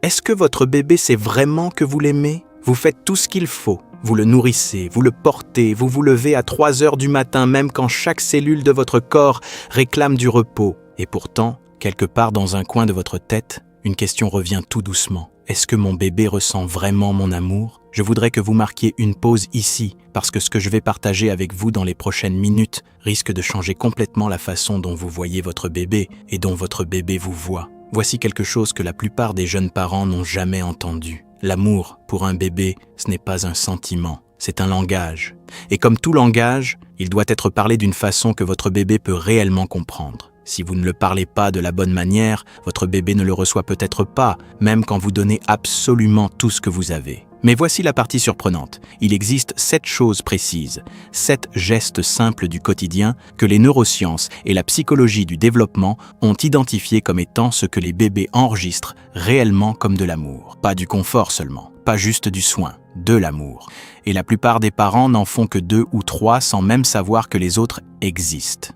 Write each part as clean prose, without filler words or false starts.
Est-ce que votre bébé sait vraiment que vous l'aimez? Vous faites tout ce qu'il faut. Vous le nourrissez, vous le portez, vous vous levez à 3 heures du matin même quand chaque cellule de votre corps réclame du repos. Et pourtant, quelque part dans un coin de votre tête, une question revient tout doucement. Est-ce que mon bébé ressent vraiment mon amour? Je voudrais que vous marquiez une pause ici, parce que ce que je vais partager avec vous dans les prochaines minutes risque de changer complètement la façon dont vous voyez votre bébé et dont votre bébé vous voit. Voici quelque chose que la plupart des jeunes parents n'ont jamais entendu. L'amour, pour un bébé, ce n'est pas un sentiment, c'est un langage. Et comme tout langage, il doit être parlé d'une façon que votre bébé peut réellement comprendre. Si vous ne le parlez pas de la bonne manière, votre bébé ne le reçoit peut-être pas, même quand vous donnez absolument tout ce que vous avez. Mais voici la partie surprenante. Il existe 7 choses précises, 7 gestes simples du quotidien que les neurosciences et la psychologie du développement ont identifiés comme étant ce que les bébés enregistrent réellement comme de l'amour. Pas du confort seulement, pas juste du soin, de l'amour. Et la plupart des parents n'en font que 2 ou 3 sans même savoir que les autres existent.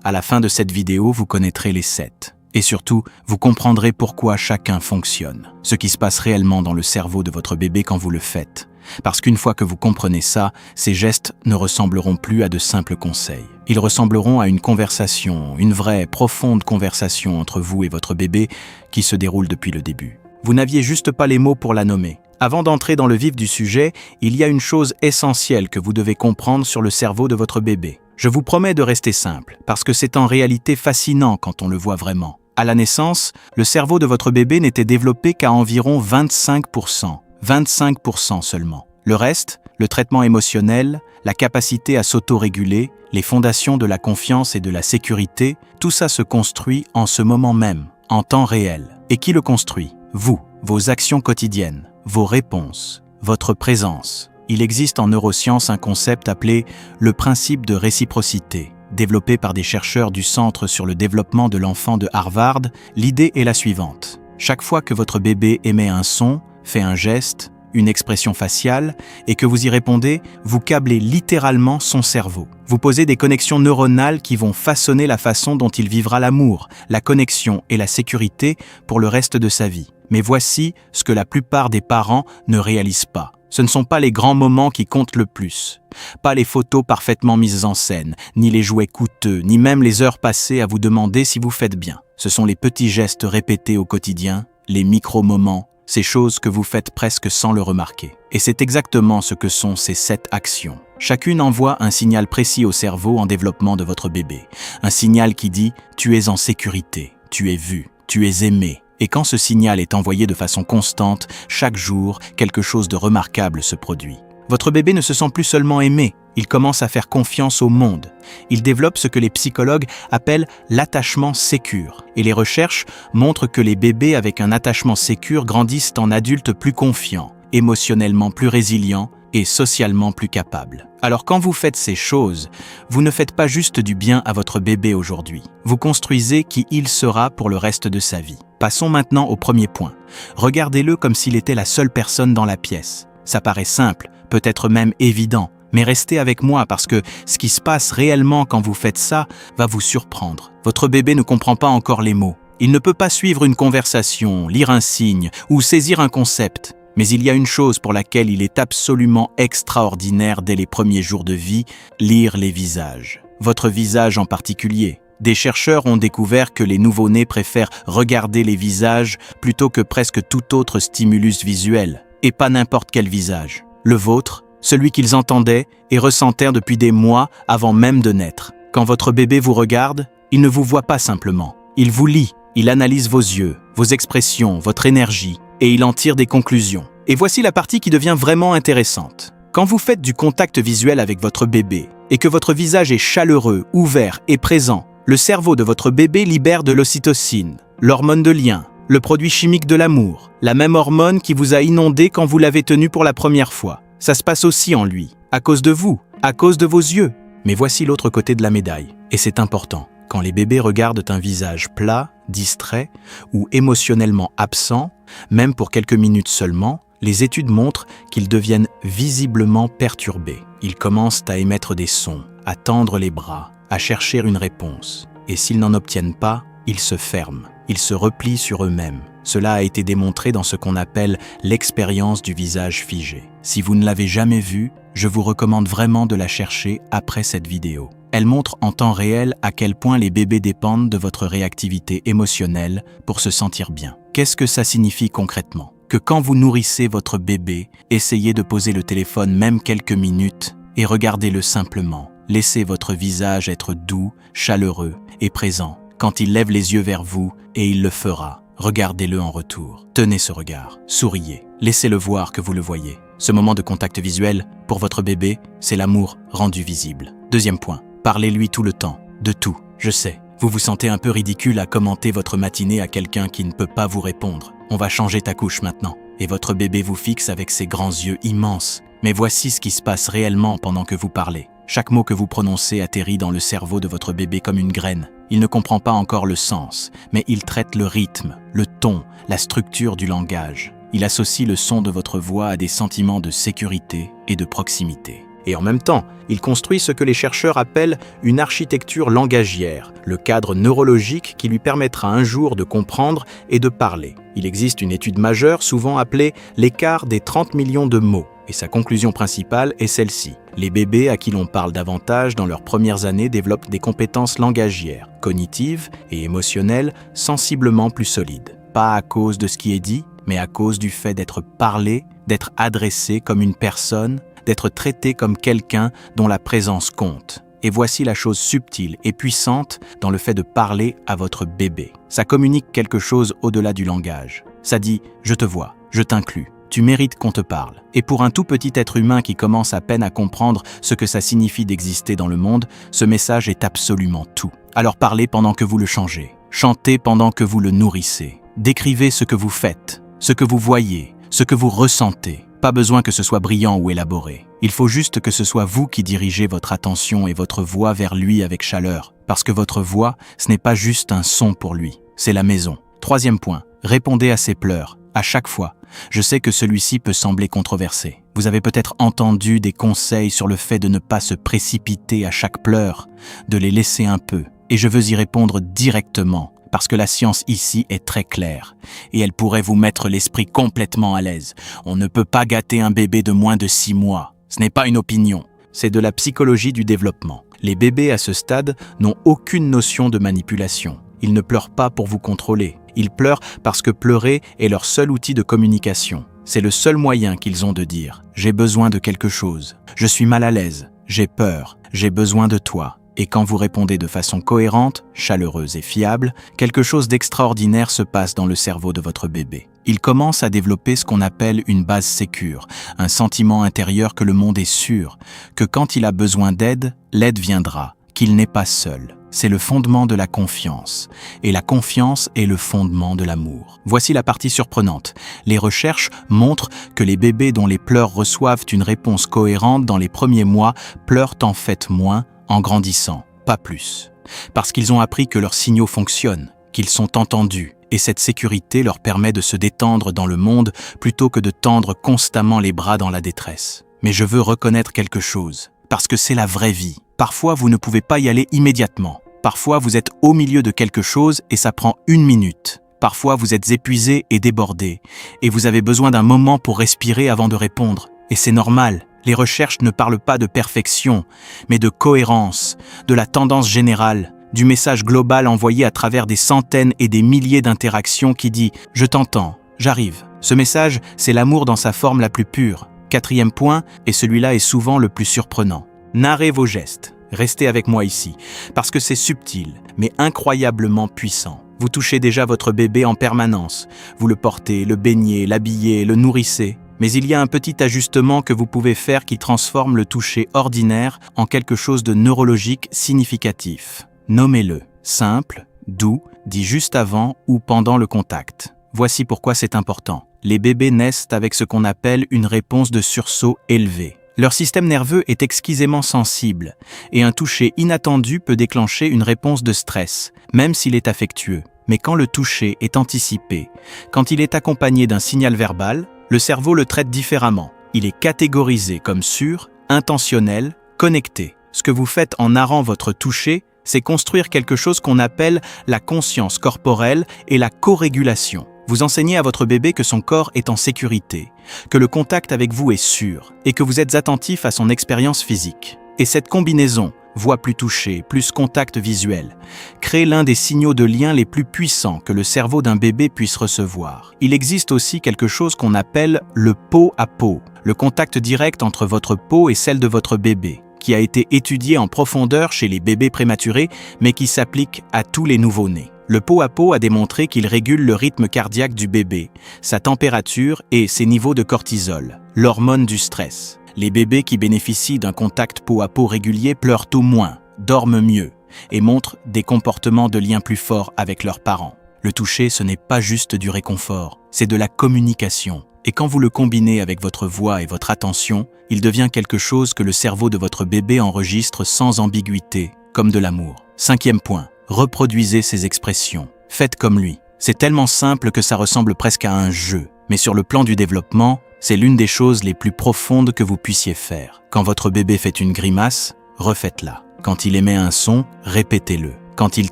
À la fin de cette vidéo, vous connaîtrez les 7. Et surtout, vous comprendrez pourquoi chacun fonctionne, ce qui se passe réellement dans le cerveau de votre bébé quand vous le faites. Parce qu'une fois que vous comprenez ça, ces gestes ne ressembleront plus à de simples conseils. Ils ressembleront à une conversation, une vraie, profonde conversation entre vous et votre bébé qui se déroule depuis le début. Vous n'aviez juste pas les mots pour la nommer. Avant d'entrer dans le vif du sujet, il y a une chose essentielle que vous devez comprendre sur le cerveau de votre bébé. Je vous promets de rester simple, parce que c'est en réalité fascinant quand on le voit vraiment. À la naissance, le cerveau de votre bébé n'était développé qu'à environ 25%. 25% seulement. Le reste, le traitement émotionnel, la capacité à s'autoréguler, les fondations de la confiance et de la sécurité, tout ça se construit en ce moment même, en temps réel. Et qui le construit? Vous, vos actions quotidiennes, vos réponses, votre présence. Il existe en neurosciences un concept appelé le principe de réciprocité. Développé par des chercheurs du Centre sur le développement de l'enfant de Harvard, l'idée est la suivante. Chaque fois que votre bébé émet un son, fait un geste, une expression faciale, et que vous y répondez, vous câblez littéralement son cerveau. Vous posez des connexions neuronales qui vont façonner la façon dont il vivra l'amour, la connexion et la sécurité pour le reste de sa vie. Mais voici ce que la plupart des parents ne réalisent pas. Ce ne sont pas les grands moments qui comptent le plus. Pas les photos parfaitement mises en scène, ni les jouets coûteux, ni même les heures passées à vous demander si vous faites bien. Ce sont les petits gestes répétés au quotidien, les micro-moments, ces choses que vous faites presque sans le remarquer. Et c'est exactement ce que sont ces 7 actions. Chacune envoie un signal précis au cerveau en développement de votre bébé. Un signal qui dit « tu es en sécurité, tu es vu, tu es aimé ». Et quand ce signal est envoyé de façon constante, chaque jour, quelque chose de remarquable se produit. Votre bébé ne se sent plus seulement aimé, il commence à faire confiance au monde. Il développe ce que les psychologues appellent l'attachement sécure. Et les recherches montrent que les bébés avec un attachement sécure grandissent en adultes plus confiants, émotionnellement plus résilients et socialement plus capables. Alors quand vous faites ces choses, vous ne faites pas juste du bien à votre bébé aujourd'hui. Vous construisez qui il sera pour le reste de sa vie. Passons maintenant au premier point. Regardez-le comme s'il était la seule personne dans la pièce. Ça paraît simple, peut-être même évident, mais restez avec moi parce que ce qui se passe réellement quand vous faites ça va vous surprendre. Votre bébé ne comprend pas encore les mots. Il ne peut pas suivre une conversation, lire un signe ou saisir un concept. Mais il y a une chose pour laquelle il est absolument extraordinaire dès les premiers jours de vie, lire les visages. Votre visage en particulier. Des chercheurs ont découvert que les nouveau-nés préfèrent regarder les visages plutôt que presque tout autre stimulus visuel. Et pas n'importe quel visage. Le vôtre, celui qu'ils entendaient et ressentaient depuis des mois avant même de naître. Quand votre bébé vous regarde, il ne vous voit pas simplement. Il vous lit, il analyse vos yeux, vos expressions, votre énergie, et il en tire des conclusions. Et voici la partie qui devient vraiment intéressante. Quand vous faites du contact visuel avec votre bébé et que votre visage est chaleureux, ouvert et présent, le cerveau de votre bébé libère de l'ocytocine, l'hormone de lien, le produit chimique de l'amour, la même hormone qui vous a inondé quand vous l'avez tenu pour la première fois. Ça se passe aussi en lui, à cause de vous, à cause de vos yeux. Mais voici l'autre côté de la médaille, et c'est important. Quand les bébés regardent un visage plat, distrait ou émotionnellement absent, même pour quelques minutes seulement, les études montrent qu'ils deviennent visiblement perturbés. Ils commencent à émettre des sons, à tendre les bras, à chercher une réponse. Et s'ils n'en obtiennent pas, ils se ferment, ils se replient sur eux-mêmes. Cela a été démontré dans ce qu'on appelle l'expérience du visage figé. Si vous ne l'avez jamais vue, je vous recommande vraiment de la chercher après cette vidéo. Elle montre en temps réel à quel point les bébés dépendent de votre réactivité émotionnelle pour se sentir bien. Qu'est-ce que ça signifie concrètement? Que quand vous nourrissez votre bébé, essayez de poser le téléphone même quelques minutes et regardez-le simplement. Laissez votre visage être doux, chaleureux et présent. Quand il lève les yeux vers vous, et il le fera, regardez-le en retour. Tenez ce regard, souriez, laissez-le voir que vous le voyez. Ce moment de contact visuel, pour votre bébé, c'est l'amour rendu visible. Deuxième point, parlez-lui tout le temps, de tout. Je sais, vous vous sentez un peu ridicule à commenter votre matinée à quelqu'un qui ne peut pas vous répondre. On va changer ta couche maintenant. Et votre bébé vous fixe avec ses grands yeux immenses. Mais voici ce qui se passe réellement pendant que vous parlez. Chaque mot que vous prononcez atterrit dans le cerveau de votre bébé comme une graine. Il ne comprend pas encore le sens, mais il traite le rythme, le ton, la structure du langage. Il associe le son de votre voix à des sentiments de sécurité et de proximité. Et en même temps, il construit ce que les chercheurs appellent une architecture langagière, le cadre neurologique qui lui permettra un jour de comprendre et de parler. Il existe une étude majeure souvent appelée l'écart des 30 millions de mots, et sa conclusion principale est celle-ci. Les bébés à qui l'on parle davantage dans leurs premières années développent des compétences langagières, cognitives et émotionnelles sensiblement plus solides. Pas à cause de ce qui est dit, mais à cause du fait d'être parlé, d'être adressé comme une personne, d'être traité comme quelqu'un dont la présence compte. Et voici la chose subtile et puissante dans le fait de parler à votre bébé. Ça communique quelque chose au-delà du langage. Ça dit « je te vois, je t'inclus ». Tu mérites qu'on te parle. Et pour un tout petit être humain qui commence à peine à comprendre ce que ça signifie d'exister dans le monde, ce message est absolument tout. Alors parlez pendant que vous le changez. Chantez pendant que vous le nourrissez. Décrivez ce que vous faites, ce que vous voyez, ce que vous ressentez. Pas besoin que ce soit brillant ou élaboré. Il faut juste que ce soit vous qui dirigez votre attention et votre voix vers lui avec chaleur. Parce que votre voix, ce n'est pas juste un son pour lui, c'est la maison. Troisième point, répondez à ses pleurs. À chaque fois, je sais que celui-ci peut sembler controversé. Vous avez peut-être entendu des conseils sur le fait de ne pas se précipiter à chaque pleur, de les laisser un peu. Et je veux y répondre directement, parce que la science ici est très claire, et elle pourrait vous mettre l'esprit complètement à l'aise. On ne peut pas gâter un bébé de moins de 6 mois. Ce n'est pas une opinion, c'est de la psychologie du développement. Les bébés à ce stade n'ont aucune notion de manipulation. Ils ne pleurent pas pour vous contrôler. Ils pleurent parce que pleurer est leur seul outil de communication. C'est le seul moyen qu'ils ont de dire « j'ai besoin de quelque chose, je suis mal à l'aise, j'ai peur, j'ai besoin de toi ». Et quand vous répondez de façon cohérente, chaleureuse et fiable, quelque chose d'extraordinaire se passe dans le cerveau de votre bébé. Il commence à développer ce qu'on appelle une base sécure, un sentiment intérieur que le monde est sûr, que quand il a besoin d'aide, l'aide viendra, qu'il n'est pas seul. C'est le fondement de la confiance. Et la confiance est le fondement de l'amour. Voici la partie surprenante. Les recherches montrent que les bébés dont les pleurs reçoivent une réponse cohérente dans les premiers mois pleurent en fait moins en grandissant, pas plus. Parce qu'ils ont appris que leurs signaux fonctionnent, qu'ils sont entendus. Et cette sécurité leur permet de se détendre dans le monde plutôt que de tendre constamment les bras dans la détresse. Mais je veux reconnaître quelque chose, parce que c'est la vraie vie. Parfois, vous ne pouvez pas y aller immédiatement. Parfois, vous êtes au milieu de quelque chose et ça prend 1 minute. Parfois, vous êtes épuisé et débordé, et vous avez besoin d'un moment pour respirer avant de répondre. Et c'est normal. Les recherches ne parlent pas de perfection, mais de cohérence, de la tendance générale, du message global envoyé à travers des centaines et des milliers d'interactions qui dit « Je t'entends, j'arrive ». Ce message, c'est l'amour dans sa forme la plus pure. 4e point, et celui-là est souvent le plus surprenant. Narrez vos gestes. Restez avec moi ici, parce que c'est subtil, mais incroyablement puissant. Vous touchez déjà votre bébé en permanence. Vous le portez, le baignez, l'habillez, le nourrissez. Mais il y a un petit ajustement que vous pouvez faire qui transforme le toucher ordinaire en quelque chose de neurologique significatif. Nommez-le. Simple, doux, dit juste avant ou pendant le contact. Voici pourquoi c'est important. Les bébés naissent avec ce qu'on appelle une réponse de sursaut élevée. Leur système nerveux est exquisément sensible et un toucher inattendu peut déclencher une réponse de stress, même s'il est affectueux. Mais quand le toucher est anticipé, quand il est accompagné d'un signal verbal, le cerveau le traite différemment. Il est catégorisé comme sûr, intentionnel, connecté. Ce que vous faites en narrant votre toucher, c'est construire quelque chose qu'on appelle la conscience corporelle et la co-régulation. Vous enseignez à votre bébé que son corps est en sécurité, que le contact avec vous est sûr et que vous êtes attentif à son expérience physique. Et cette combinaison, voix plus touchée, plus contact visuel, crée l'un des signaux de lien les plus puissants que le cerveau d'un bébé puisse recevoir. Il existe aussi quelque chose qu'on appelle le peau à peau, le contact direct entre votre peau et celle de votre bébé, qui a été étudié en profondeur chez les bébés prématurés, mais qui s'applique à tous les nouveau-nés. Le peau à peau a démontré qu'il régule le rythme cardiaque du bébé, sa température et ses niveaux de cortisol, l'hormone du stress. Les bébés qui bénéficient d'un contact peau à peau régulier pleurent au moins, dorment mieux et montrent des comportements de lien plus forts avec leurs parents. Le toucher, ce n'est pas juste du réconfort, c'est de la communication. Et quand vous le combinez avec votre voix et votre attention, il devient quelque chose que le cerveau de votre bébé enregistre sans ambiguïté, comme de l'amour. 5e point, reproduisez ces expressions. Faites comme lui. C'est tellement simple que ça ressemble presque à un jeu. Mais sur le plan du développement, c'est l'une des choses les plus profondes que vous puissiez faire. Quand votre bébé fait une grimace, refaites-la. Quand il émet un son, répétez-le. Quand il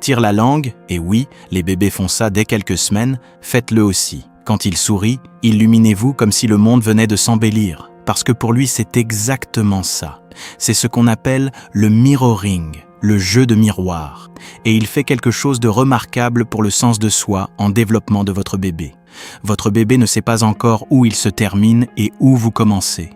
tire la langue, et oui, les bébés font ça dès quelques semaines, faites-le aussi. Quand il sourit, illuminez-vous comme si le monde venait de s'embellir. Parce que pour lui, c'est exactement ça. C'est ce qu'on appelle le mirroring, le jeu de miroir. Et il fait quelque chose de remarquable pour le sens de soi en développement de votre bébé. Votre bébé ne sait pas encore où il se termine et où vous commencez.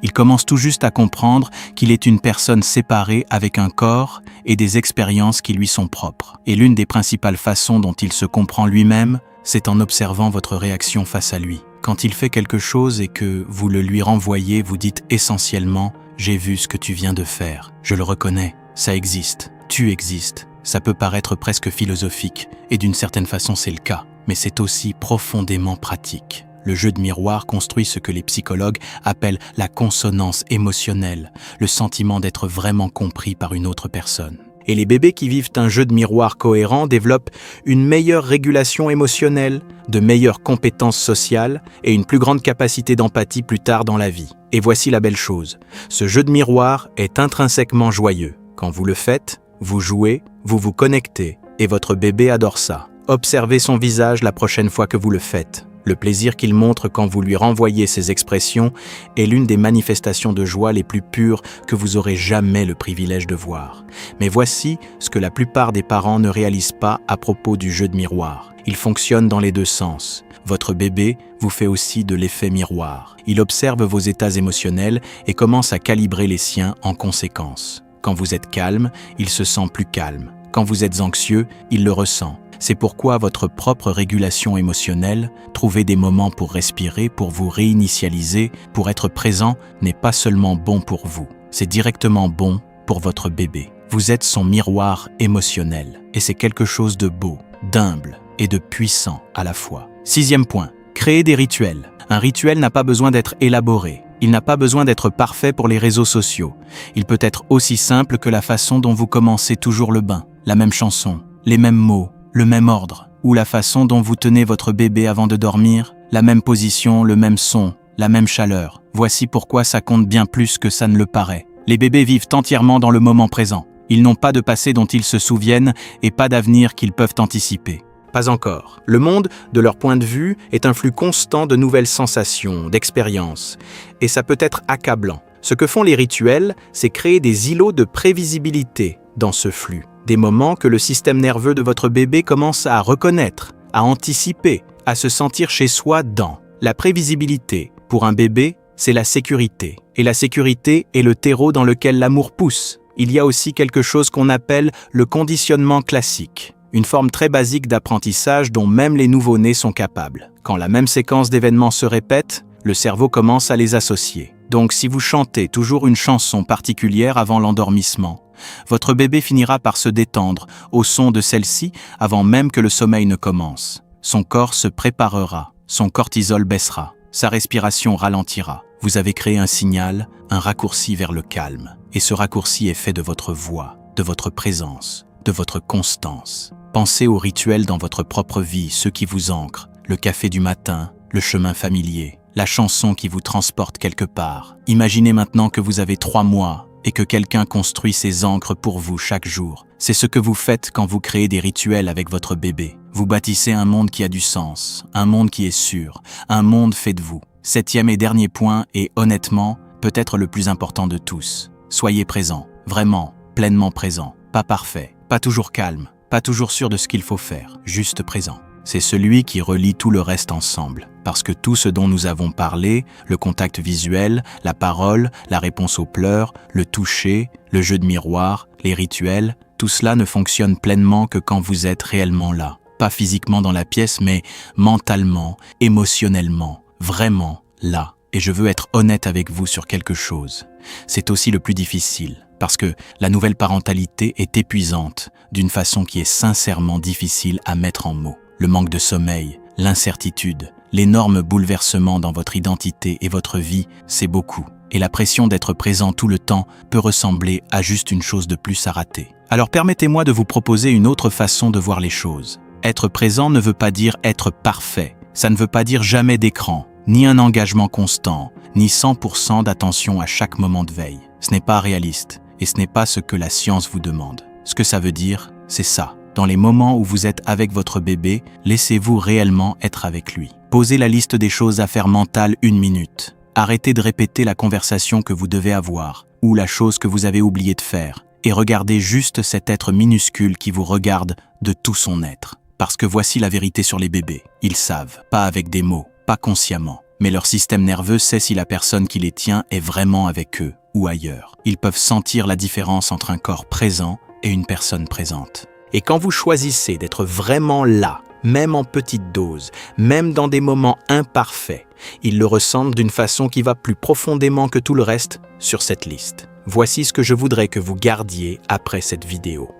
Il commence tout juste à comprendre qu'il est une personne séparée avec un corps et des expériences qui lui sont propres. Et l'une des principales façons dont il se comprend lui-même, c'est en observant votre réaction face à lui. Quand il fait quelque chose et que vous le lui renvoyez, vous dites essentiellement « J'ai vu ce que tu viens de faire, je le reconnais, ça existe, tu existes ». Ça peut paraître presque philosophique, et d'une certaine façon c'est le cas, mais c'est aussi profondément pratique. Le jeu de miroir construit ce que les psychologues appellent la consonance émotionnelle, le sentiment d'être vraiment compris par une autre personne. Et les bébés qui vivent un jeu de miroir cohérent développent une meilleure régulation émotionnelle, de meilleures compétences sociales et une plus grande capacité d'empathie plus tard dans la vie. Et voici la belle chose, ce jeu de miroir est intrinsèquement joyeux. Quand vous le faites, vous jouez, vous vous connectez, et votre bébé adore ça. Observez son visage la prochaine fois que vous le faites. Le plaisir qu'il montre quand vous lui renvoyez ses expressions est l'une des manifestations de joie les plus pures que vous aurez jamais le privilège de voir. Mais voici ce que la plupart des parents ne réalisent pas à propos du jeu de miroir. Il fonctionne dans les deux sens. Votre bébé vous fait aussi de l'effet miroir. Il observe vos états émotionnels et commence à calibrer les siens en conséquence. Quand vous êtes calme, il se sent plus calme. Quand vous êtes anxieux, il le ressent. C'est pourquoi votre propre régulation émotionnelle, trouver des moments pour respirer, pour vous réinitialiser, pour être présent, n'est pas seulement bon pour vous. C'est directement bon pour votre bébé. Vous êtes son miroir émotionnel. Et c'est quelque chose de beau, d'humble et de puissant à la fois. 6e point, créer des rituels. Un rituel n'a pas besoin d'être élaboré. Il n'a pas besoin d'être parfait pour les réseaux sociaux. Il peut être aussi simple que la façon dont vous commencez toujours le bain, la même chanson, les mêmes mots, le même ordre, ou la façon dont vous tenez votre bébé avant de dormir, la même position, le même son, la même chaleur. Voici pourquoi ça compte bien plus que ça ne le paraît. Les bébés vivent entièrement dans le moment présent. Ils n'ont pas de passé dont ils se souviennent et pas d'avenir qu'ils peuvent anticiper. Pas encore. Le monde, de leur point de vue, est un flux constant de nouvelles sensations, d'expériences. Et ça peut être accablant. Ce que font les rituels, c'est créer des îlots de prévisibilité dans ce flux. Des moments que le système nerveux de votre bébé commence à reconnaître, à anticiper, à se sentir chez soi dans. La prévisibilité, pour un bébé, c'est la sécurité. Et la sécurité est le terreau dans lequel l'amour pousse. Il y a aussi quelque chose qu'on appelle le conditionnement classique. Une forme très basique d'apprentissage dont même les nouveau-nés sont capables. Quand la même séquence d'événements se répète, le cerveau commence à les associer. Donc si vous chantez toujours une chanson particulière avant l'endormissement, votre bébé finira par se détendre au son de celle-ci avant même que le sommeil ne commence. Son corps se préparera, son cortisol baissera, sa respiration ralentira. Vous avez créé un signal, un raccourci vers le calme. Et ce raccourci est fait de votre voix, de votre présence, de votre constance. Pensez aux rituels dans votre propre vie, ceux qui vous ancrent, le café du matin, le chemin familier, la chanson qui vous transporte quelque part. Imaginez maintenant que vous avez 3 mois, et que quelqu'un construit ces ancres pour vous chaque jour. C'est ce que vous faites quand vous créez des rituels avec votre bébé. Vous bâtissez un monde qui a du sens, un monde qui est sûr, un monde fait de vous. 7e et dernier point, et honnêtement, peut-être le plus important de tous. Soyez présent, vraiment, pleinement présent. Pas parfait, pas toujours calme, pas toujours sûr de ce qu'il faut faire, juste présent. C'est celui qui relie tout le reste ensemble. Parce que tout ce dont nous avons parlé, le contact visuel, la parole, la réponse aux pleurs, le toucher, le jeu de miroir, les rituels, tout cela ne fonctionne pleinement que quand vous êtes réellement là. Pas physiquement dans la pièce, mais mentalement, émotionnellement, vraiment là. Et je veux être honnête avec vous sur quelque chose. C'est aussi le plus difficile, parce que la nouvelle parentalité est épuisante, d'une façon qui est sincèrement difficile à mettre en mots. Le manque de sommeil, l'incertitude, l'énorme bouleversement dans votre identité et votre vie, c'est beaucoup. Et la pression d'être présent tout le temps peut ressembler à juste une chose de plus à rater. Alors permettez-moi de vous proposer une autre façon de voir les choses. Être présent ne veut pas dire être parfait. Ça ne veut pas dire jamais d'écran, ni un engagement constant, ni 100% d'attention à chaque moment de veille. Ce n'est pas réaliste, et ce n'est pas ce que la science vous demande. Ce que ça veut dire, c'est ça. Dans les moments où vous êtes avec votre bébé, laissez-vous réellement être avec lui. Posez la liste des choses à faire mentale 1 minute. Arrêtez de répéter la conversation que vous devez avoir, ou la chose que vous avez oublié de faire, et regardez juste cet être minuscule qui vous regarde de tout son être. Parce que voici la vérité sur les bébés. Ils savent, pas avec des mots, pas consciemment, mais leur système nerveux sait si la personne qui les tient est vraiment avec eux ou ailleurs. Ils peuvent sentir la différence entre un corps présent et une personne présente. Et quand vous choisissez d'être vraiment là, même en petite dose, même dans des moments imparfaits, ils le ressentent d'une façon qui va plus profondément que tout le reste sur cette liste. Voici ce que je voudrais que vous gardiez après cette vidéo.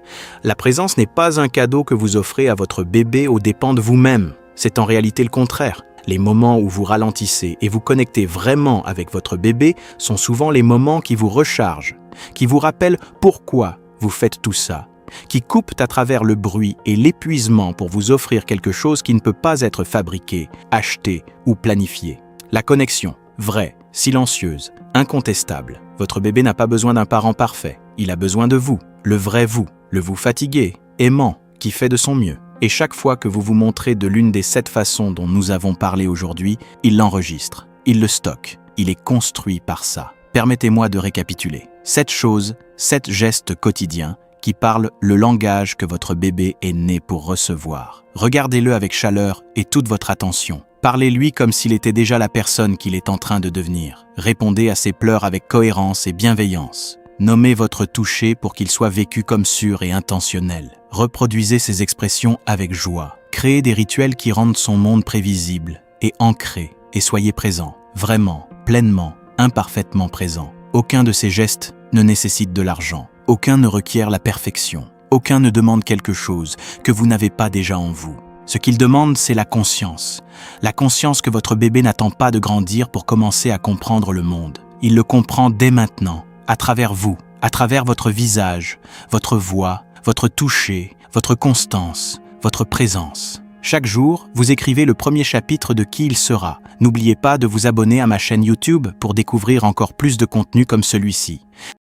La présence n'est pas un cadeau que vous offrez à votre bébé aux dépens de vous-même. C'est en réalité le contraire. Les moments où vous ralentissez et vous connectez vraiment avec votre bébé sont souvent les moments qui vous rechargent, qui vous rappellent pourquoi vous faites tout ça, qui coupent à travers le bruit et l'épuisement pour vous offrir quelque chose qui ne peut pas être fabriqué, acheté ou planifié. La connexion, vraie, silencieuse, incontestable. Votre bébé n'a pas besoin d'un parent parfait. Il a besoin de vous, le vrai vous, le vous fatigué, aimant, qui fait de son mieux. Et chaque fois que vous vous montrez de l'une des 7 façons dont nous avons parlé aujourd'hui, il l'enregistre, il le stocke, il est construit par ça. Permettez-moi de récapituler. 7 choses, 7 gestes quotidiens qui parlent le langage que votre bébé est né pour recevoir. Regardez-le avec chaleur et toute votre attention. Parlez-lui comme s'il était déjà la personne qu'il est en train de devenir. Répondez à ses pleurs avec cohérence et bienveillance. Nommez votre toucher pour qu'il soit vécu comme sûr et intentionnel. Reproduisez ses expressions avec joie. Créez des rituels qui rendent son monde prévisible et ancré. Et soyez présent, vraiment, pleinement, imparfaitement présent. Aucun de ces gestes ne nécessite de l'argent. Aucun ne requiert la perfection. Aucun ne demande quelque chose que vous n'avez pas déjà en vous. Ce qu'il demande, c'est la conscience. La conscience que votre bébé n'attend pas de grandir pour commencer à comprendre le monde. Il le comprend dès maintenant, à travers vous, à travers votre visage, votre voix, votre toucher, votre constance, votre présence. Chaque jour, vous écrivez le premier chapitre de qui il sera. N'oubliez pas de vous abonner à ma chaîne YouTube pour découvrir encore plus de contenu comme celui-ci.